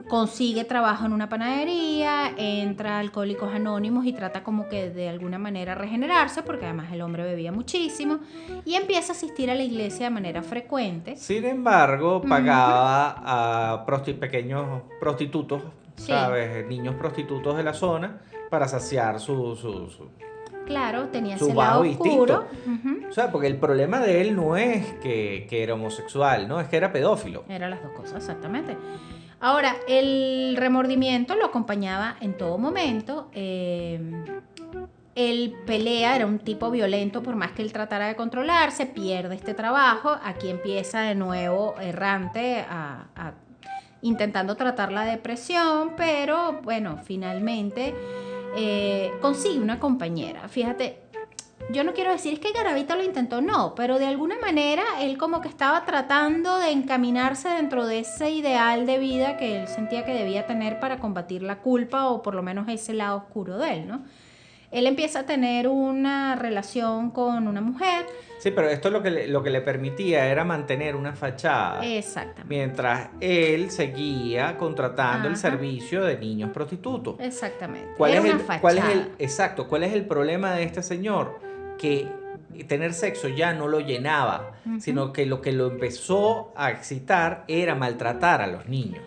consigue trabajo en una panadería, entra a Alcohólicos Anónimos y trata como que de alguna manera regenerarse, porque además el hombre bebía muchísimo, y empieza a asistir a la iglesia de manera frecuente. Sin embargo, pagaba a pequeños prostitutos, Sí. ¿sabes? Niños prostitutos de la zona para saciar su Claro, tenía su ese lado bajo oscuro. instinto. O sea, porque el problema de él no es que era homosexual, ¿no? Es que era pedófilo. Eran las dos cosas, exactamente. Ahora, el remordimiento lo acompañaba en todo momento. él pelea, era un tipo violento, por más que él tratara de controlarse, pierde este trabajo, aquí empieza de nuevo errante intentando tratar la depresión, pero bueno, finalmente consigue una compañera. Fíjate, yo no quiero decir es que Garavito lo intentó, no, pero de alguna manera él como que estaba tratando de encaminarse dentro de ese ideal de vida que él sentía que debía tener para combatir la culpa, o por lo menos ese lado oscuro de él, ¿no? Él empieza a tener una relación con una mujer. Sí, pero esto lo que le permitía era mantener una fachada. Exactamente. Mientras él seguía contratando el Ajá. servicio de niños prostitutos. Exactamente. ¿Cuál Era es una el, fachada. cuál es el problema de este señor? Que tener sexo ya no lo llenaba, sino que lo empezó a excitar era maltratar a los niños.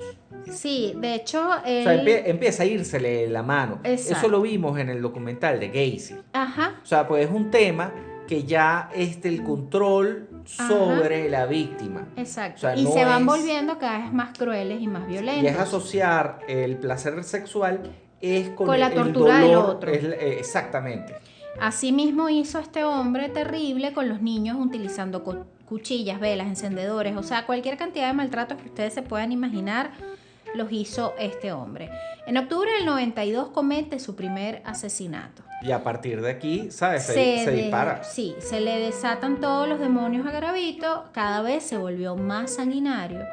Sí, de hecho, O sea, empieza a írsele la mano. Exacto. Eso lo vimos en el documental de Gacy. Ajá. O sea, pues es un tema que ya es el control sobre la víctima. Exacto. O sea, y no se van es- volviendo cada vez más crueles y más violentos. Y es asociar el placer sexual es con la el tortura del dolor. otro. Exactamente. Asimismo hizo este hombre terrible con los niños, utilizando cuchillas, velas, encendedores, o sea, cualquier cantidad de maltratos que ustedes se puedan imaginar los hizo este hombre. En octubre del 92 comete su primer asesinato. Y a partir de aquí, ¿sabes? Se dispara. Sí, se le desatan todos los demonios a Garavito, cada vez se volvió más sanguinario.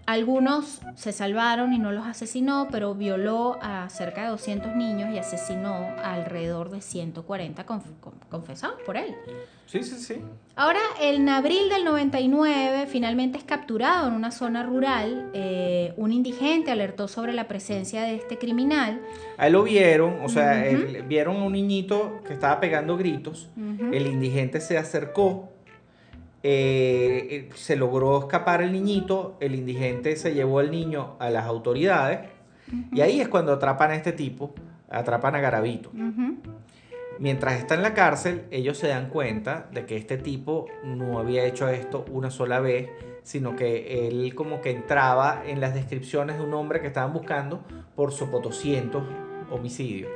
Algunos se salvaron y no los asesinó, pero violó a cerca de 200 niños y asesinó a alrededor de 140 confesados por él. Sí, sí, sí. Ahora, en abril del 99, finalmente es capturado en una zona rural. Un indigente alertó sobre la presencia de este criminal. Ahí lo vieron, o sea, vieron a un niñito que estaba pegando gritos. El indigente se acercó. Se logró escapar el niñito, el indigente se llevó al niño a las autoridades y ahí es cuando atrapan a este tipo, atrapan a Garavito. Mientras está en la cárcel, ellos se dan cuenta de que este tipo no había hecho esto una sola vez, sino que él como que entraba en las descripciones de un hombre que estaban buscando por sopotoscientos homicidios.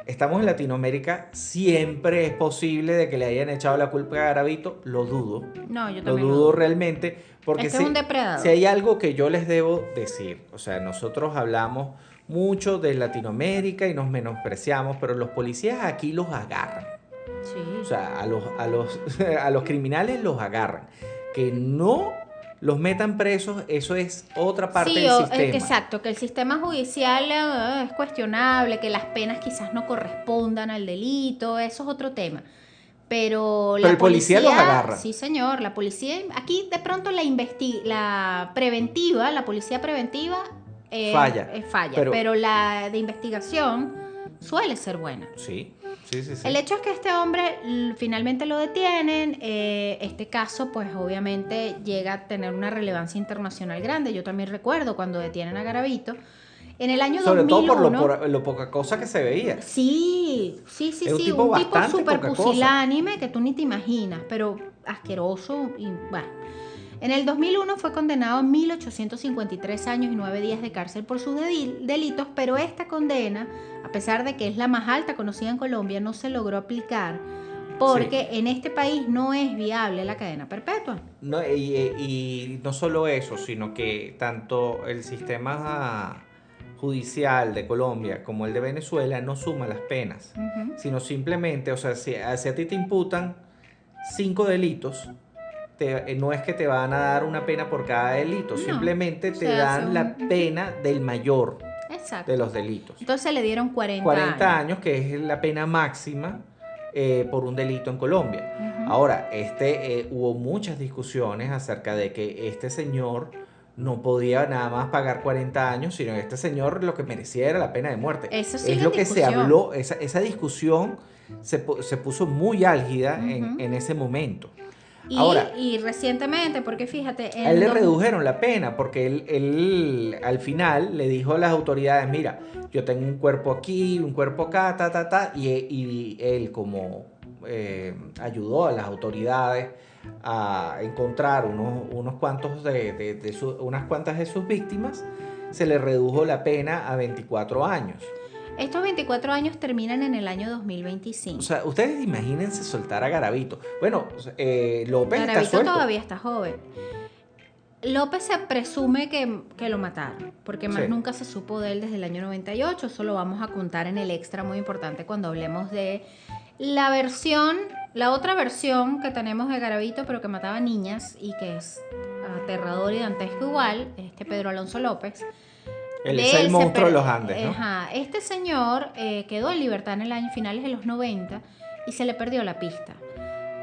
Estamos en Latinoamérica, siempre es posible de que le hayan echado la culpa a Garavito, lo dudo. No, yo Lo también dudo realmente, porque Este es un depredador. si hay algo que yo les debo decir, o sea, nosotros hablamos mucho de Latinoamérica y nos menospreciamos, pero los policías aquí los agarran. Sí. O sea, a los criminales los agarran. Que no los metan presos, eso es otra parte del sistema. Exacto, que el sistema judicial es cuestionable, que las penas quizás no correspondan al delito, eso es otro tema. Pero la el policía los agarra. Sí, señor, la policía, aquí de pronto la preventiva, la policía preventiva Falla. falla, pero la de investigación suele ser buena. Sí, sí, sí, sí. El hecho es que este hombre finalmente lo detienen. Este caso, pues obviamente llega a tener una relevancia internacional grande. Yo también recuerdo cuando detienen a Garavito. En el año Sobre 2001, todo por lo poca cosa que se veía. Sí, Es un tipo un tipo bastante súper poca cosa. pusilánime que tú ni te imaginas, pero asqueroso y bueno. En el 2001 fue condenado a 1.853 años y 9 días de cárcel por sus delitos, pero esta condena, a pesar de que es la más alta conocida en Colombia, no se logró aplicar porque en este país no es viable la cadena perpetua. No, y no solo eso, sino que tanto el sistema judicial de Colombia como el de Venezuela no suma las penas, sino simplemente, o sea, si a ti te imputan 5 delitos, no es que te van a dar una pena por cada delito, simplemente te dan la pena del mayor de los delitos. Entonces le dieron 40 años, que es la pena máxima por un delito en Colombia. Ahora, hubo muchas discusiones acerca de que este señor no podía nada más pagar 40 años, sino que este señor lo que merecía era la pena de muerte. Eso sí es lo que se habló, esa discusión se puso muy álgida en ese momento. Ahora, y recientemente, porque fíjate... A él le redujeron la pena porque él al final le dijo a las autoridades, mira, yo tengo un cuerpo aquí, un cuerpo acá, y él como ayudó a las autoridades a encontrar unas cuantas de sus víctimas, se le redujo la pena a 24 años. Estos 24 años terminan en el año 2025. O sea, ustedes imagínense soltar a Garavito. Bueno, López está Garavito suelto. todavía está joven. López se presume que lo mataron, porque más Sí. nunca se supo de él desde el año 98. Eso lo vamos a contar en el extra muy importante cuando hablemos de la otra versión que tenemos de Garavito, pero que mataba niñas y que es aterrador y dantesco igual, Pedro Alonso López. Él De es el él se monstruo de per- los Andes, ¿no? Ajá. Este señor quedó en libertad en el año finales de los 90 y se le perdió la pista.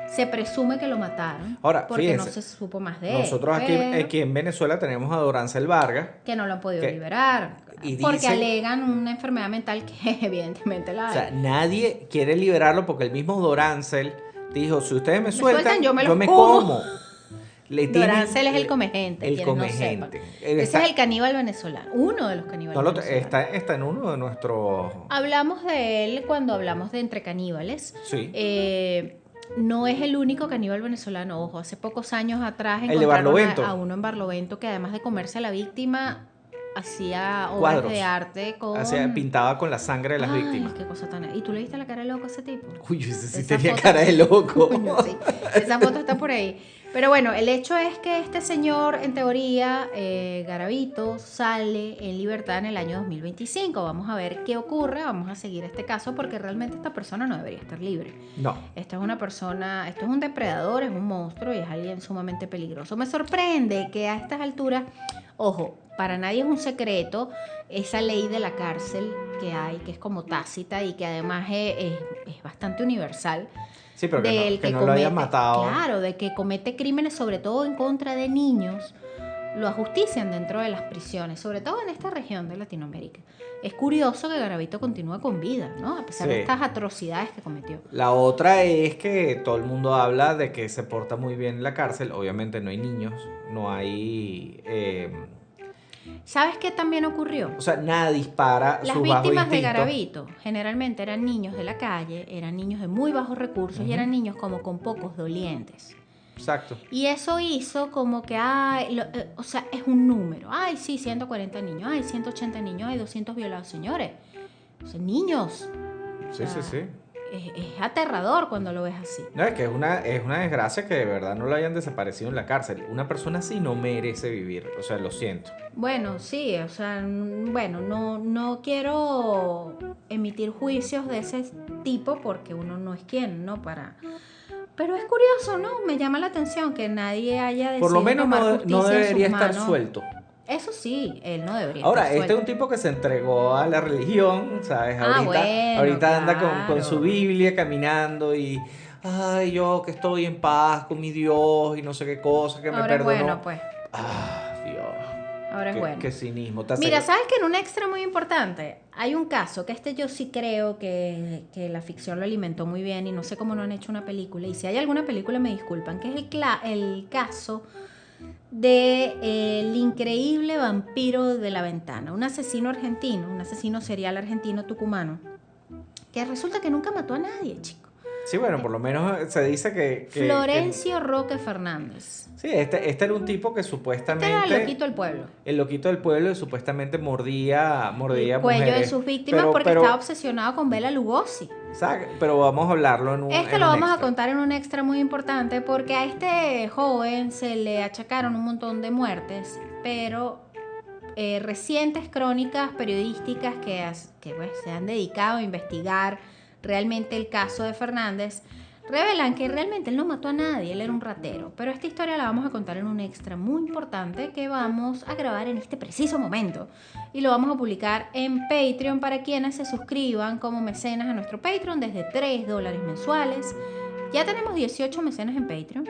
Se presume que lo mataron. Ahora, porque no fíjense, se supo más de él. Nosotros pero aquí en Venezuela tenemos a Dorancel Vargas. que no lo han podido que- liberar. y Porque dicen- alegan una enfermedad mental que evidentemente la O hay. sea, nadie quiere liberarlo porque el mismo Dorancel dijo, si ustedes me sueltan, yo me los me como. como. Le tienen- Dorancel es el comegente. El quienes no comegente. sepan. Él Ese está- es el caníbal venezolano. Uno de los caníbales no lo- venezolanos. está en uno de nuestros... Hablamos de él cuando hablamos de Entre Caníbales. Sí. No es el único caníbal venezolano, ojo. Hace pocos años atrás El de encontraron Barlovento. a uno en Barlovento que además de comerse a la víctima, hacía obras Cuadros. de arte con... Pintaba con la sangre de las Ay, víctimas. qué cosa tan... ¿Y tú le viste la cara de loco a ese tipo? Uy, ese sí Esa tenía foto- cara de loco. Coño, sí. Esa foto está por ahí. Pero bueno, el hecho es que este señor, en teoría, Garavito, sale en libertad en el año 2025. Vamos a ver qué ocurre, vamos a seguir este caso porque realmente esta persona no debería estar libre. No. Esta es una persona, esto es un depredador, es un monstruo y es alguien sumamente peligroso. Me sorprende que a estas alturas, ojo, para nadie es un secreto esa ley de la cárcel que hay, que es como tácita y que además es bastante universal. Sí, pero Del que no lo hayan matado. Claro, de que comete crímenes sobre todo en contra de niños, lo ajustician dentro de las prisiones, sobre todo en esta región de Latinoamérica. Es curioso que Garavito continúe con vida, ¿no? A pesar Sí. de estas atrocidades que cometió. La otra es que todo el mundo habla de que se porta muy bien en la cárcel. Obviamente no hay niños, no hay... ¿Sabes qué también ocurrió? o sea, nada dispara Las sus bajos víctimas de instintos. Garavito generalmente eran niños de la calle, eran niños de muy bajos recursos y eran niños como con pocos dolientes. Exacto. Y eso hizo como que, o sea, es un número. Ay, sí, 140 niños, ay, 180 niños, ay, 200 violados, señores. O sea, niños. O Sí, sea, sí, sí. Es aterrador cuando lo ves así. No, es que es una desgracia que de verdad no lo hayan desaparecido en la cárcel. Una persona así no merece vivir. O sea, lo siento. Bueno, sí, o sea, bueno, no quiero emitir juicios de ese tipo porque uno no es quien, ¿no? Pero es curioso, ¿no? Me llama la atención que nadie haya decidido Por lo menos tomar no justicia en sus debería estar manos. suelto. Eso sí, él no debería Ahora, estar este es suelto. un tipo que se entregó a la religión, ¿sabes? Ah, bueno, ahorita anda con claro. su Biblia caminando y... Ay, yo que estoy en paz con mi Dios y no sé qué cosa, que me Ahora es perdonó. bueno, pues. Ah, Dios. Ahora es Qué, bueno. qué cinismo. Mira, ¿sabes que en un extra muy importante hay un caso que yo sí creo que la ficción lo alimentó muy bien y no sé cómo no han hecho una película? Y si hay alguna película me disculpan, que es el caso de el increíble vampiro de la ventana, un asesino argentino, un asesino serial argentino tucumano, que resulta que nunca mató a nadie, chico. Sí, bueno, por lo menos se dice que Florencio Roque Fernández. sí, este era un tipo que Este supuestamente... era el loquito del pueblo. El loquito del pueblo y supuestamente mordía El cuello de mujeres. sus víctimas Pero- porque pero- estaba obsesionado con Bela Lugosi. Pero vamos a hablarlo en un Lo en un vamos a extra. contar en un extra muy importante porque a este joven se le achacaron un montón de muertes, pero recientes crónicas periodísticas que pues, se han dedicado a investigar realmente el caso de Fernández revelan que realmente él no mató a nadie, él era un ratero. Pero esta historia la vamos a contar en un extra muy importante que vamos a grabar en este preciso momento. Y lo vamos a publicar en Patreon para quienes se suscriban como mecenas a nuestro Patreon desde $3 mensuales. Ya tenemos 18 mecenas en Patreon.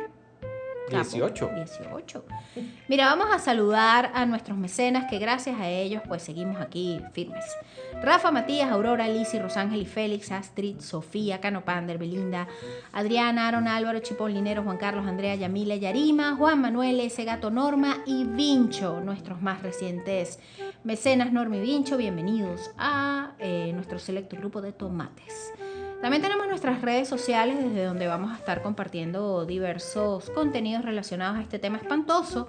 18. 18. Mira, vamos a saludar a nuestros mecenas que gracias a ellos pues seguimos aquí firmes. Rafa, Matías, Aurora, Lizzy, Rosángel y Félix, Astrid, Sofía, Cano Pander, Belinda, Adriana, Aaron, Álvaro, Chipón, Linero, Juan Carlos, Andrea, Yamila, Yarima, Juan Manuel, ese gato Norma y Vincho, nuestros más recientes mecenas. Norma y Vincho, bienvenidos a nuestro selecto grupo de tomates. También tenemos nuestras redes sociales desde donde vamos a estar compartiendo diversos contenidos relacionados a este tema espantoso.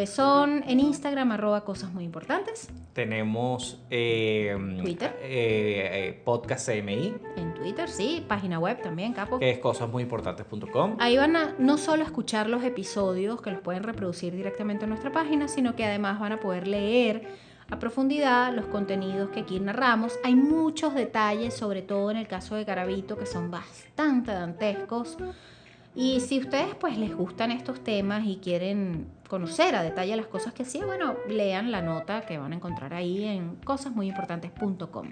Son en Instagram @cosas muy importantes. Tenemos Twitter. Podcast CMI, En Twitter, sí. Página web también, Capo. que es cosasmuyimportantes.com. Ahí van a no solo escuchar los episodios que los pueden reproducir directamente en nuestra página, sino que además van a poder leer a profundidad los contenidos que aquí narramos. Hay muchos detalles, sobre todo en el caso de Garavito, que son bastante dantescos. Y si ustedes pues les gustan estos temas y quieren conocer a detalle las cosas que hacía, bueno, lean la nota que van a encontrar ahí en cosasmuyimportantes.com.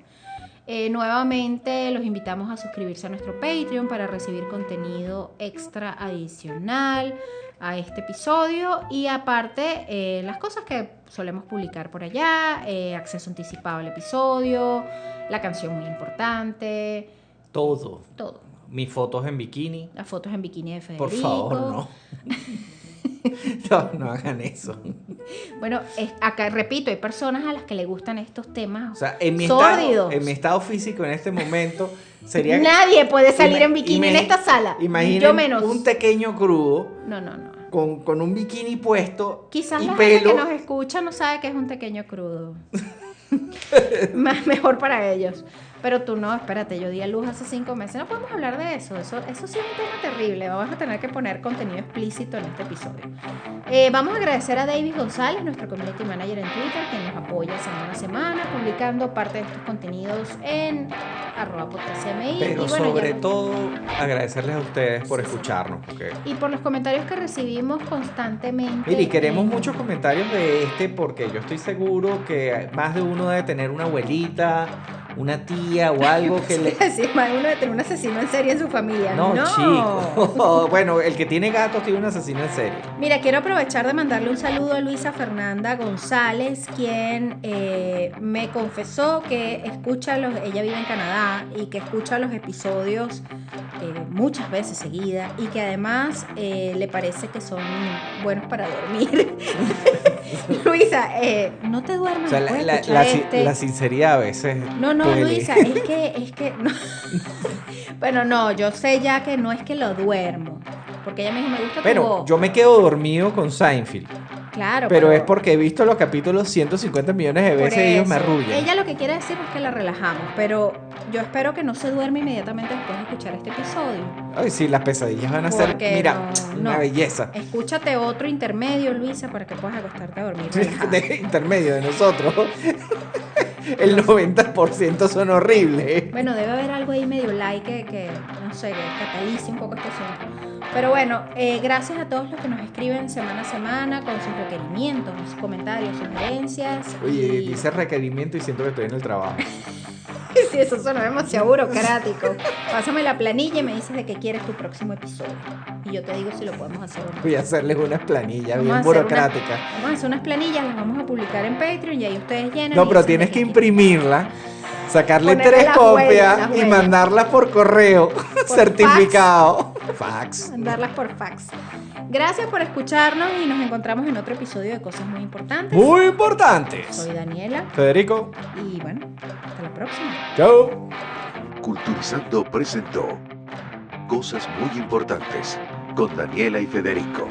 Nuevamente los invitamos a suscribirse a nuestro Patreon para recibir contenido extra adicional a este episodio y aparte las cosas que solemos publicar por allá, acceso anticipado al episodio, la canción muy importante, Todo. todo. Mis fotos en bikini. Las fotos en bikini de Federico. Por favor, no. No hagan eso. Bueno, acá repito, hay personas a las que le gustan estos temas O sea, en mi sórdidos. estado físico en este momento sería... Nadie puede salir en bikini en esta sala. Imaginen Yo menos. un pequeño crudo No. con un bikini puesto Quizás y la gente pelo. que nos escucha no sabe que es un pequeño crudo. Mejor para ellos. Pero tú no, espérate, yo di a luz hace 5 meses. No podemos hablar de eso. Eso sí es un tema terrible. Vamos a tener que poner contenido explícito en este episodio. Vamos a agradecer a David González, nuestro community manager en Twitter, que nos apoya semana a semana, publicando parte de estos contenidos en @podcastcmi. Pero Y bueno, sobre ya- todo agradecerles a ustedes por escucharnos. Porque... Y por los comentarios que recibimos constantemente. Mire, y queremos en- muchos comentarios de porque yo estoy seguro que más de uno debe tener una abuelita, una tía o algo que le... Sí, más uno de tener un asesino en serie en su familia. No, chico. Bueno, el que tiene gatos tiene un asesino en serie. Mira, quiero aprovechar de mandarle un saludo a Luisa Fernanda González, quien me confesó que ella vive en Canadá y que escucha los episodios muchas veces seguidas y que además le parece que son buenos para dormir. Luisa, no te O duermas sea, después de escuchar la sinceridad a veces. No, duele. Luisa, es que no. Bueno, no, yo sé ya que no es que lo duermo, porque ella me dijo, me gusta tu Bueno, voz. yo me quedo dormido con Seinfeld. Claro, Pero es porque he visto los capítulos 150 millones de por veces y ellos me eso. arrullan. Ella lo que quiere decir es que la relajamos, pero yo espero que no se duerma inmediatamente después de escuchar este episodio. Ay, sí, las pesadillas van a ser, Porque mira, una no. belleza. Escúchate otro intermedio, Luisa, para que puedas acostarte a dormir relajada. De intermedio de nosotros. El 90% son horribles. Bueno, debe haber algo ahí medio like que no sé, que catalice un poco este asunto. Pero bueno, gracias a todos los que nos escriben semana a semana con sus requerimientos, sus comentarios, sugerencias. Oye, y... dice requerimiento y siento que estoy en el trabajo. Sí, eso suena demasiado burocrático. Pásame la planilla y me dices de qué quieres tu próximo episodio. Y yo te digo si lo podemos hacer o no. Voy a hacerles unas planillas Vamos a bien hacer burocráticas. Vamos a hacer unas planillas, las vamos a publicar en Patreon y ahí ustedes llenan. No, y pero dicen tienes de que qué imprimirla, sacarle Ponerle 3 las copias huellas, las y huellas. mandarlas por correo Por certificado. Fax. mandarlas por fax. Gracias por escucharnos y nos encontramos en otro episodio de Cosas Muy Importantes. Muy importantes. Soy Daniela Federico. y bueno, hasta la próxima. Chao. Culturizando presentó Cosas muy importantes con Daniela y Federico.